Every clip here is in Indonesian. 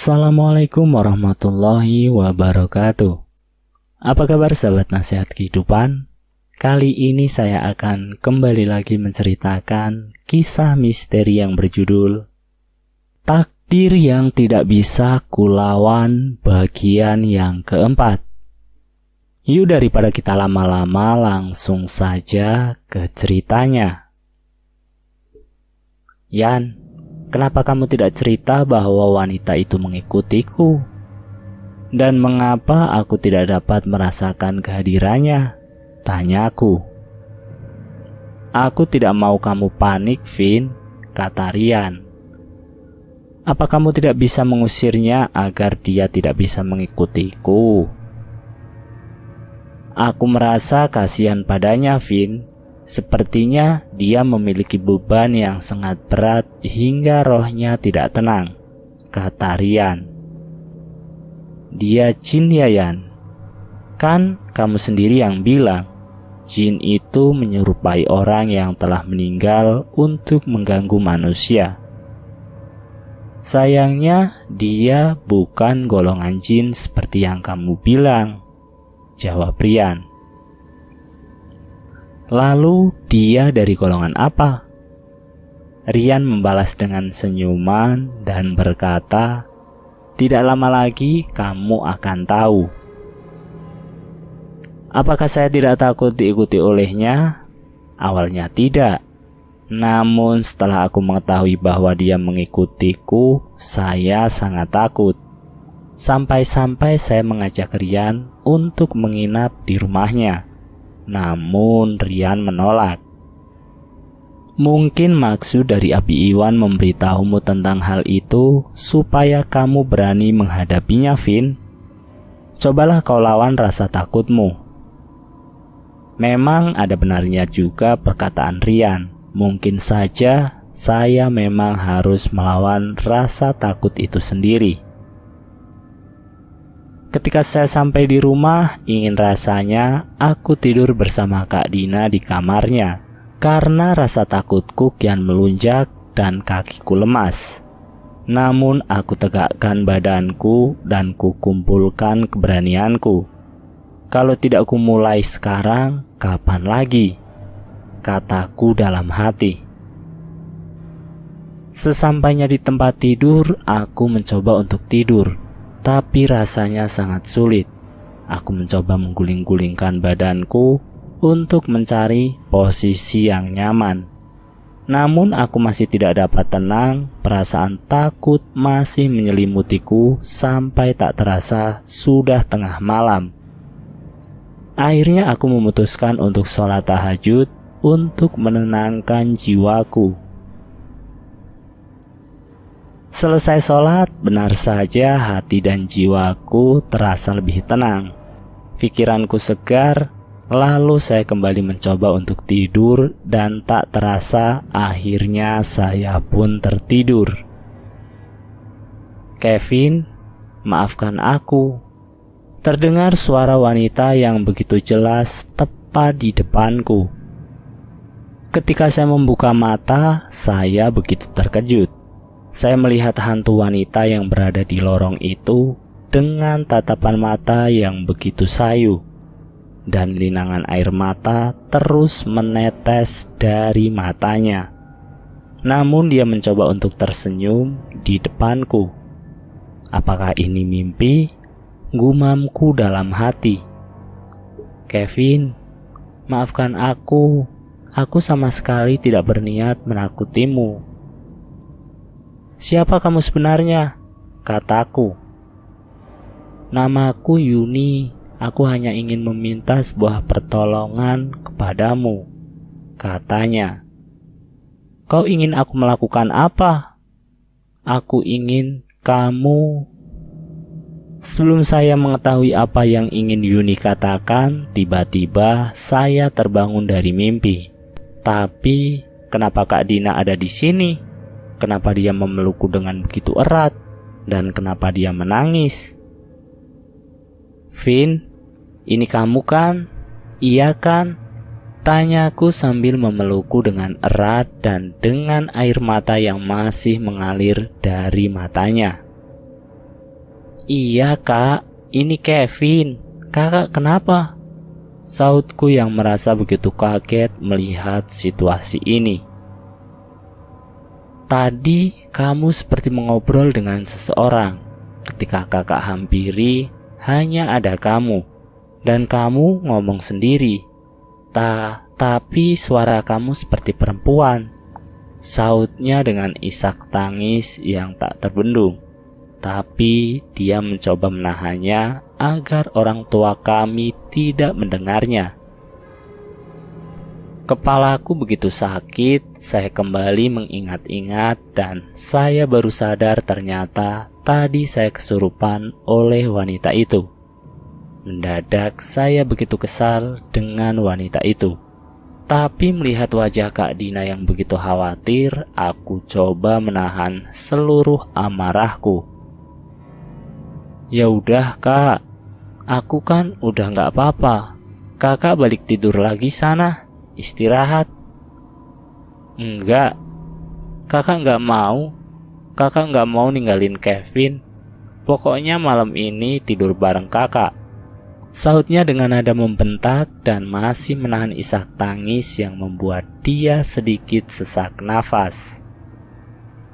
Assalamualaikum warahmatullahi wabarakatuh. Apa kabar sahabat nasihat kehidupan? Kali ini saya akan kembali lagi menceritakan kisah misteri yang berjudul Takdir yang Tidak Bisa Kulawan bagian yang keempat. Yuk daripada kita lama-lama langsung saja ke ceritanya. Yan, kenapa kamu tidak cerita bahwa wanita itu mengikutiku? Dan mengapa aku tidak dapat merasakan kehadirannya? Tanyaku. Aku tidak mau kamu panik, Vin, kata Rian. Apa kamu tidak bisa mengusirnya agar dia tidak bisa mengikutiku? Aku merasa kasihan padanya, Vin. Sepertinya dia memiliki beban yang sangat berat hingga rohnya tidak tenang, kata Rian. Dia jin ya, Yan? Kan kamu sendiri yang bilang, jin itu menyerupai orang yang telah meninggal untuk mengganggu manusia. Sayangnya dia bukan golongan jin seperti yang kamu bilang, jawab Rian. Lalu dia dari golongan apa? Rian membalas dengan senyuman dan berkata, tidak lama lagi kamu akan tahu. Apakah saya tidak takut diikuti olehnya? Awalnya tidak. Namun setelah aku mengetahui bahwa dia mengikutiku, saya sangat takut. Sampai-sampai saya mengajak Rian untuk menginap di rumahnya. Namun Rian menolak. Mungkin maksud dari Abi Iwan memberitahumu tentang hal itu supaya kamu berani menghadapinya, Vin. Cobalah kau lawan rasa takutmu. Memang ada benarnya juga perkataan Rian. Mungkin saja saya memang harus melawan rasa takut itu sendiri. Ketika saya sampai di rumah, ingin rasanya aku tidur bersama Kak Dina di kamarnya karena rasa takutku kian melunjak dan kakiku lemas. Namun aku tegakkan badanku dan kukumpulkan keberanianku. Kalau tidak kumulai sekarang, kapan lagi? Kataku dalam hati. Sesampainya di tempat tidur, aku mencoba untuk tidur. Tapi rasanya sangat sulit. Aku mencoba mengguling-gulingkan badanku untuk mencari posisi yang nyaman. Namun aku masih tidak dapat tenang. Perasaan takut masih menyelimutiku sampai tak terasa sudah tengah malam. Akhirnya aku memutuskan untuk sholat tahajud untuk menenangkan jiwaku. Selesai sholat, benar saja hati dan jiwaku terasa lebih tenang. Pikiranku segar, lalu saya kembali mencoba untuk tidur dan tak terasa akhirnya saya pun tertidur. Kevin, maafkan aku. Terdengar suara wanita yang begitu jelas tepat di depanku. Ketika saya membuka mata, saya begitu terkejut. Saya melihat hantu wanita yang berada di lorong itu dengan tatapan mata yang begitu sayu, dan linangan air mata terus menetes dari matanya. Namun dia mencoba untuk tersenyum di depanku. Apakah ini mimpi? Gumamku dalam hati. Kevin, maafkan aku. Aku sama sekali tidak berniat menakutimu. Siapa kamu sebenarnya? Kataku. Namaku Yuni. Aku hanya ingin meminta sebuah pertolongan kepadamu, katanya. Kau ingin aku melakukan apa? Aku ingin kamu. Sebelum saya mengetahui apa yang ingin Yuni katakan, tiba-tiba saya terbangun dari mimpi. Tapi kenapa Kak Dina ada di sini? Kenapa dia memelukku dengan begitu erat? Dan kenapa dia menangis? Vin, ini kamu kan? Iya kan? Tanyaku sambil memelukku dengan erat dan dengan air mata yang masih mengalir dari matanya. "Iya kak, ini Kevin. Kakak kenapa?" Sautku yang merasa begitu kaget melihat situasi ini. "Tadi kamu seperti mengobrol dengan seseorang. Ketika kakak hampiri, hanya ada kamu. Dan kamu ngomong sendiri. Tapi suara kamu seperti perempuan," sautnya dengan isak tangis yang tak terbendung. Tapi dia mencoba menahannya agar orang tua kami tidak mendengarnya. Kepalaku begitu sakit, saya kembali mengingat-ingat dan saya baru sadar ternyata tadi saya kesurupan oleh wanita itu. Mendadak saya begitu kesal dengan wanita itu. Tapi melihat wajah Kak Dina yang begitu khawatir, aku coba menahan seluruh amarahku. "Ya udah kak, aku kan udah gak apa-apa. Kakak balik tidur lagi sana, istirahat." "Enggak, kakak gak mau. Kakak gak mau ninggalin Kevin. Pokoknya malam ini tidur bareng kakak," sautnya dengan nada membentak dan masih menahan isak tangis yang membuat dia sedikit sesak nafas.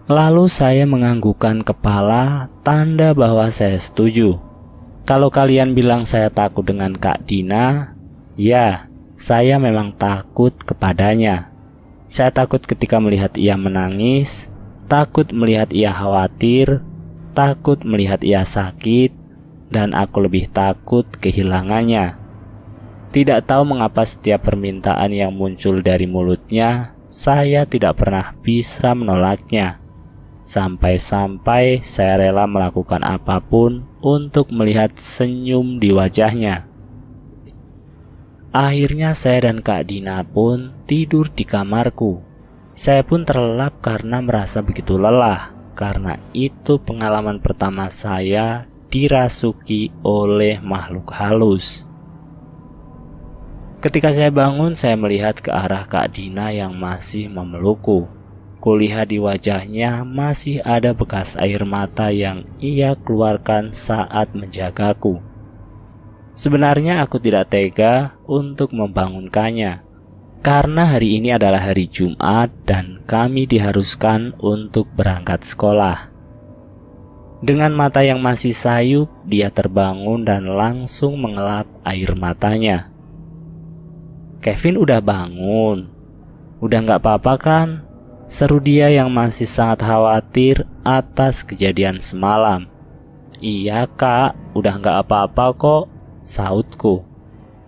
Lalu saya menganggukkan kepala, tanda bahwa saya setuju. Kalau kalian bilang saya takut dengan Kak Dina, ya, saya memang takut kepadanya. Saya takut ketika melihat ia menangis, takut melihat ia khawatir, takut melihat ia sakit, dan aku lebih takut kehilangannya. Tidak tahu mengapa setiap permintaan yang muncul dari mulutnya, saya tidak pernah bisa menolaknya. Sampai-sampai saya rela melakukan apapun untuk melihat senyum di wajahnya. Akhirnya saya dan Kak Dina pun tidur di kamarku. Saya pun terlelap karena merasa begitu lelah, karena itu pengalaman pertama saya dirasuki oleh makhluk halus. Ketika saya bangun, saya melihat ke arah Kak Dina yang masih memelukku. Kulihat di wajahnya masih ada bekas air mata yang ia keluarkan saat menjagaku. Sebenarnya aku tidak tega untuk membangunkannya, karena hari ini adalah hari Jumat dan kami diharuskan untuk berangkat sekolah. Dengan mata yang masih sayup, dia terbangun dan langsung mengelap air matanya. "Kevin udah bangun? Udah gak apa-apa kan?" seru dia yang masih sangat khawatir atas kejadian semalam. "Iya kak, udah gak apa-apa kok," sautku.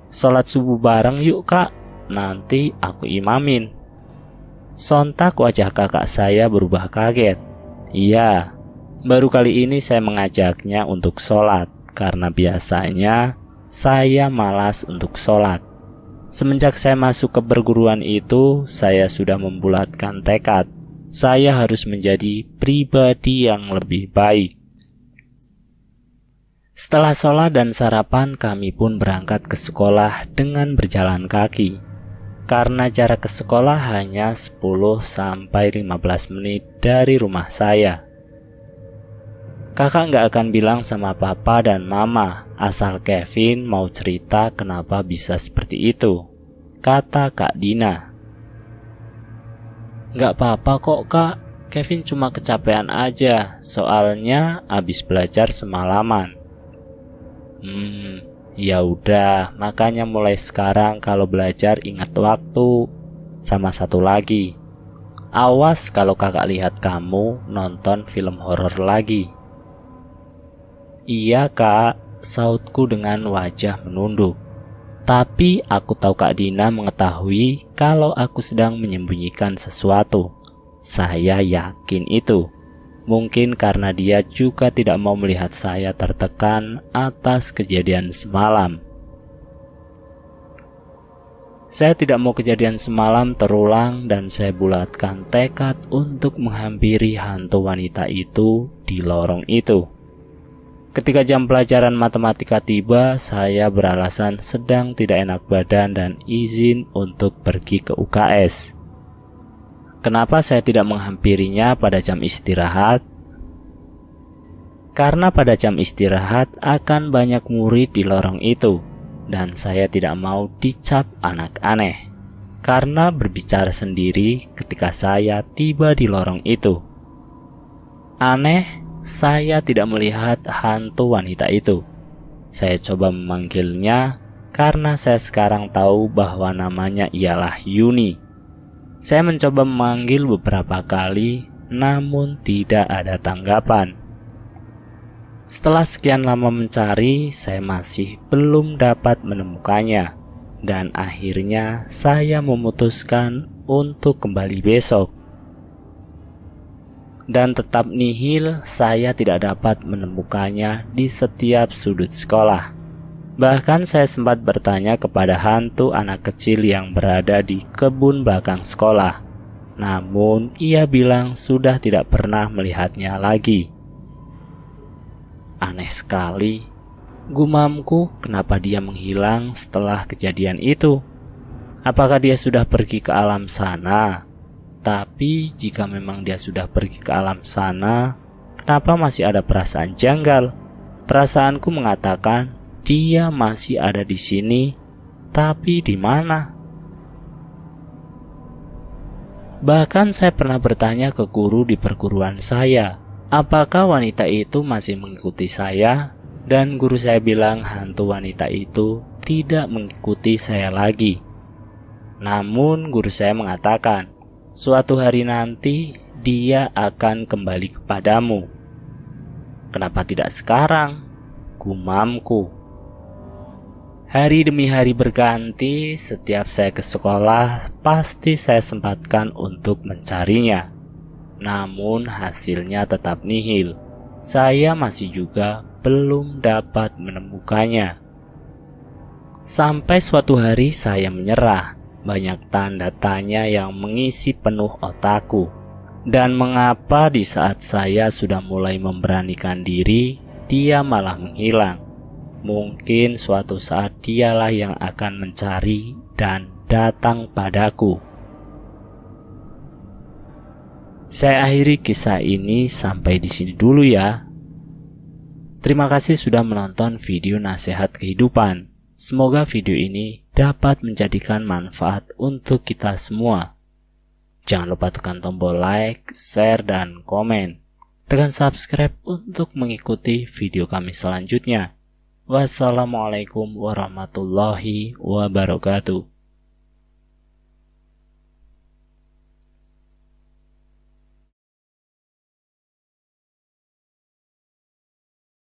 "Sholat subuh bareng yuk kak, nanti aku imamin." Sontak wajah kakak saya berubah kaget. Iya, baru kali ini saya mengajaknya untuk sholat, karena biasanya saya malas untuk sholat. Semenjak saya masuk ke perguruan itu, saya sudah membulatkan tekad. Saya harus menjadi pribadi yang lebih baik. Setelah sholat dan sarapan, kami pun berangkat ke sekolah dengan berjalan kaki. Karena jarak ke sekolah hanya 10-15 menit dari rumah saya. Kakak gak akan bilang sama papa dan mama, asal Kevin mau cerita kenapa bisa seperti itu, kata Kak Dina. "Gak apa-apa kok kak, Kevin cuma kecapean aja, soalnya abis belajar semalaman." Ya udah, makanya mulai sekarang kalau belajar ingat waktu. Sama satu lagi, awas kalau kakak lihat kamu nonton film horor lagi. "Iya kak," sautku dengan wajah menunduk. Tapi aku tahu Kak Dina mengetahui kalau aku sedang menyembunyikan sesuatu. Saya yakin itu. Mungkin karena dia juga tidak mau melihat saya tertekan atas kejadian semalam. Saya tidak mau kejadian semalam terulang dan saya bulatkan tekad untuk menghampiri hantu wanita itu di lorong itu. Ketika jam pelajaran matematika tiba, saya beralasan sedang tidak enak badan dan izin untuk pergi ke UKS. Kenapa saya tidak menghampirinya pada jam istirahat? Karena pada jam istirahat akan banyak murid di lorong itu, dan saya tidak mau dicap anak aneh karena berbicara sendiri ketika saya tiba di lorong itu. Aneh, saya tidak melihat hantu wanita itu. Saya coba memanggilnya karena saya sekarang tahu bahwa namanya ialah Yuni. Saya mencoba memanggil beberapa kali, namun tidak ada tanggapan. Setelah sekian lama mencari, saya masih belum dapat menemukannya, dan akhirnya saya memutuskan untuk kembali besok. Dan tetap nihil, saya tidak dapat menemukannya di setiap sudut sekolah. Bahkan saya sempat bertanya kepada hantu anak kecil yang berada di kebun belakang sekolah. Namun ia bilang sudah tidak pernah melihatnya lagi. Aneh sekali, gumamku, kenapa dia menghilang setelah kejadian itu? Apakah dia sudah pergi ke alam sana? Tapi jika memang dia sudah pergi ke alam sana, kenapa masih ada perasaan janggal? Perasaanku mengatakan dia masih ada di sini, tapi di mana? Bahkan saya pernah bertanya ke guru di perguruan saya, apakah wanita itu masih mengikuti saya? Dan guru saya bilang hantu wanita itu tidak mengikuti saya lagi. Namun guru saya mengatakan, suatu hari nanti dia akan kembali kepadamu. Kenapa tidak sekarang? Gumamku. Hari demi hari berganti, setiap saya ke sekolah pasti saya sempatkan untuk mencarinya. Namun hasilnya tetap nihil. Saya masih juga belum dapat menemukannya. Sampai suatu hari saya menyerah. Banyak tanda tanya yang mengisi penuh otakku. Dan mengapa di saat saya sudah mulai memberanikan diri, dia malah menghilang? Mungkin suatu saat dialah yang akan mencari dan datang padaku. Saya akhiri kisah ini sampai di sini dulu ya. Terima kasih sudah menonton video nasihat kehidupan. Semoga video ini dapat menjadikan manfaat untuk kita semua. Jangan lupa tekan tombol like, share, dan komen. Tekan subscribe untuk mengikuti video kami selanjutnya. Wassalamualaikum warahmatullahi wabarakatuh.